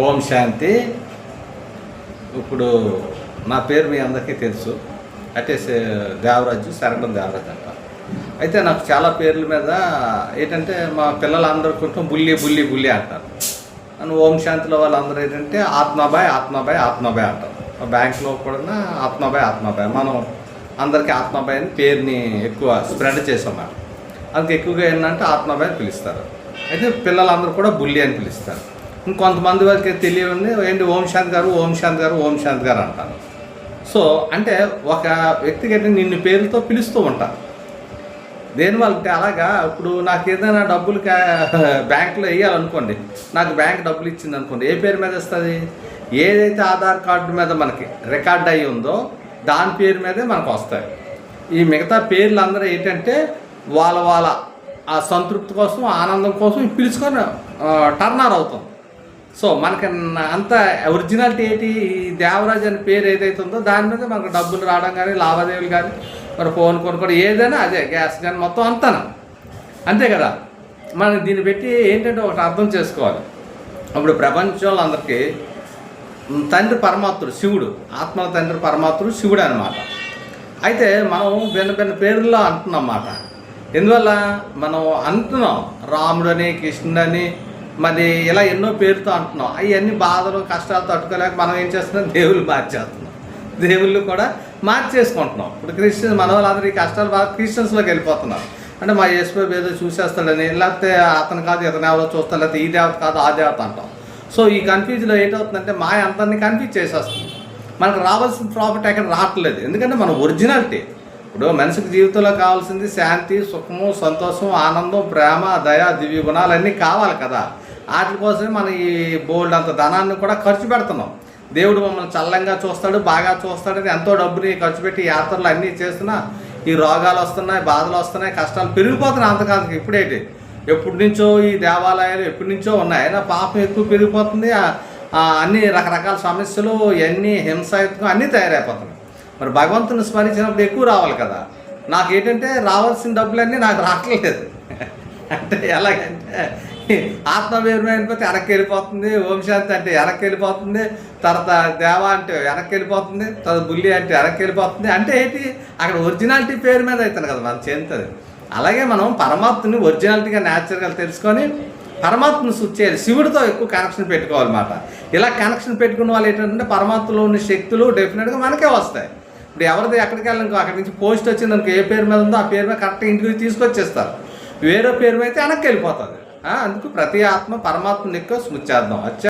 ఓం శాంతి. ఇప్పుడు నా పేరు మీ అందరికీ తెలుసు. అంటే దేవరాజు, శరణం దేవరాజు అంట. అయితే నాకు చాలా పేర్ల మీద ఏంటంటే మా పిల్లలందరూ కొంచెం బుల్లి బుల్లి బుల్లి అంటారు. అని ఓం శాంతిలో వాళ్ళందరూ ఏంటంటే ఆత్మాబాయ్ ఆత్మాబాయ్ ఆత్మాబాయ్ అంటారు. బ్యాంకులో కూడా ఆత్మాబాయ్ ఆత్మాబాయ్. మనం అందరికీ ఆత్మాబాయ్ అని పేరుని ఎక్కువ స్ప్రెడ్ చేసాం. అందుకు ఎక్కువగా ఏంటంటే ఆత్మాబాయ్ అని పిలుస్తారు. అయితే పిల్లలందరూ కూడా బుల్లి అని పిలుస్తారు. ఇంకొంతమంది వరకు తెలియని ఏంటి ఓం శాంతి గారు ఓం శాంతి గారు ఓం శాంతి గారు అంటారు. సో అంటే ఒక వ్యక్తికి అయితే నిన్ను పేరుతో పిలుస్తూ ఉంటారు. దేనివల్ల అంటే అలాగా ఇప్పుడు నాకు ఏదైనా డబ్బులు బ్యాంకులో వేయాలనుకోండి, నాకు బ్యాంక్ డబ్బులు ఇచ్చింది అనుకోండి, ఏ పేరు మీద వస్తుంది? ఏదైతే ఆధార్ కార్డు మీద మనకి రికార్డ్ అయ్యి ఉందో దాని పేరు మీదే మనకు వస్తాయి. ఈ మిగతా పేర్లు అందరూ ఏంటంటే వాళ్ళ ఆ సంతృప్తి కోసం, ఆనందం కోసం పిలుచుకొని టర్నర్ అవుతుంది. సో మనకి అంత ఒరిజినాలిటీ ఏంటి? ఈ దేవరాజు అనే పేరు ఏదైతే ఉందో దాని మీద మనకు డబ్బులు రావడం కానీ, లావాదేవీలు కానీ, మరి ఫోన్ కొనుక్కోవడం ఏదైనా అదే, గ్యాస్ కానీ మొత్తం అంతే కదా. మనం దీన్ని పెట్టి ఏంటంటే ఒకటి అర్థం చేసుకోవాలి. అప్పుడు ప్రపంచంలో అందరికీ తండ్రి పరమాత్ముడు శివుడు, ఆత్మల తండ్రి పరమాత్ముడు శివుడు అనమాట. అయితే మనం భిన్న పేర్లలో అంటున్నమాట. ఎందువల్ల మనం అంటున్నాం రాముడని, కృష్ణుడని, మరి ఇలా ఎన్నో పేరుతో అంటున్నాం. అవన్నీ బాధలు కష్టాలు తట్టుకోలేక మనం ఏం చేస్తున్నాం? దేవుళ్ళు మార్చేస్తున్నాం. దేవుళ్ళు కూడా మార్చేసుకుంటున్నాం. ఇప్పుడు క్రిస్టియన్స్ మన వాళ్ళందరూ ఈ కష్టాలు బాగా క్రిస్టియన్స్లోకి వెళ్ళిపోతున్నారు. అంటే మా యేసుప్రభు ఏదో చూసేస్తాడని, లేకపోతే అతను కాదు ఇతను ఎవరో చూస్తాడు, లేకపోతే ఈ దేవత కాదు ఆ దేవత అంటాం. సో ఈ కన్ఫ్యూజ్లో ఏంటవుతుందంటే మా అందరినీ కన్ఫ్యూజ్ చేసేస్తుంది. మనకు రావాల్సిన ప్రాఫిట్ ఎక్కడ రావట్లేదు. ఎందుకంటే మన ఒరిజినాలిటీ ఇప్పుడు మనిషికి జీవితంలో కావాల్సింది శాంతి, సుఖము, సంతోషం, ఆనందం, ప్రేమ, దయ, దివ్య గుణాలన్నీ కావాలి కదా. వాటి కోసమే మనం ఈ బోల్డ్ అంత ధనాన్ని కూడా ఖర్చు పెడుతున్నాం. దేవుడు మమ్మల్ని చల్లంగా చూస్తాడు, బాగా చూస్తాడని ఎంతో డబ్బుని ఖర్చు పెట్టి యాత్రలు అన్నీ చేస్తున్నా ఈ రోగాలు వస్తున్నాయి, బాధలు వస్తున్నాయి, కష్టాలు పెరిగిపోతున్నాయి. అంతకాంతకి ఇప్పుడేంటి, ఎప్పటి నుంచో ఈ దేవాలయాలు ఎప్పటి నుంచో ఉన్నాయి, అయినా పాపం ఎక్కువ పెరిగిపోతుంది. అన్ని రకరకాల సమస్యలు, ఇవన్నీ హింసాయుత్వం అన్నీ తయారైపోతున్నాయి. మరి భగవంతుని స్మరించినప్పుడు ఎక్కువ రావాలి కదా. నాకేంటంటే రావాల్సిన డబ్బులన్నీ నాకు రావట్లేదు. అంటే ఎలాగంటే ఆత్మ వేరు అయిపోతే వెనక్కి వెళ్ళిపోతుంది, ఓం శాంతి అంటే వెనక్కి వెళ్ళిపోతుంది, తర్వాత దేవ అంటే వెనక్కి వెళ్ళిపోతుంది, తర్వాత బుల్లి అంటే వెనక్కి వెళ్ళిపోతుంది. అంటే ఏంటి, అక్కడ ఒరిజినాలిటీ పేరు మీద అవుతుంది కదా మనం చెందుతుంది. అలాగే మనం పరమాత్మని ఒరిజినాలిటీగా న్యాచురల్గా తెలుసుకొని పరమాత్మను శుద్ధి చేయాలి. శివుడితో ఎక్కువ కనెక్షన్ పెట్టుకోవాలన్నమాట. ఇలా కనెక్షన్ పెట్టుకున్న వాళ్ళు ఏంటంటే పరమాత్మలో ఉన్న శక్తులు డెఫినెట్గా మనకే వస్తాయి. ఇప్పుడు ఎవరిది ఎక్కడికి వెళ్ళాలి, అక్కడి నుంచి పోస్ట్ వచ్చింది అనుకో, ఏ పేరు మీద ఉందో ఆ పేరు మీద కరెక్ట్గా ఇంటికి తీసుకొచ్చేస్తారు. వేరే పేరు మీద అయితే వెనక్కి వెళ్ళిపోతుంది. అందుకు ప్రతి ఆత్మ పరమాత్మని ఎక్కువ స్మృతి చేద్దాం.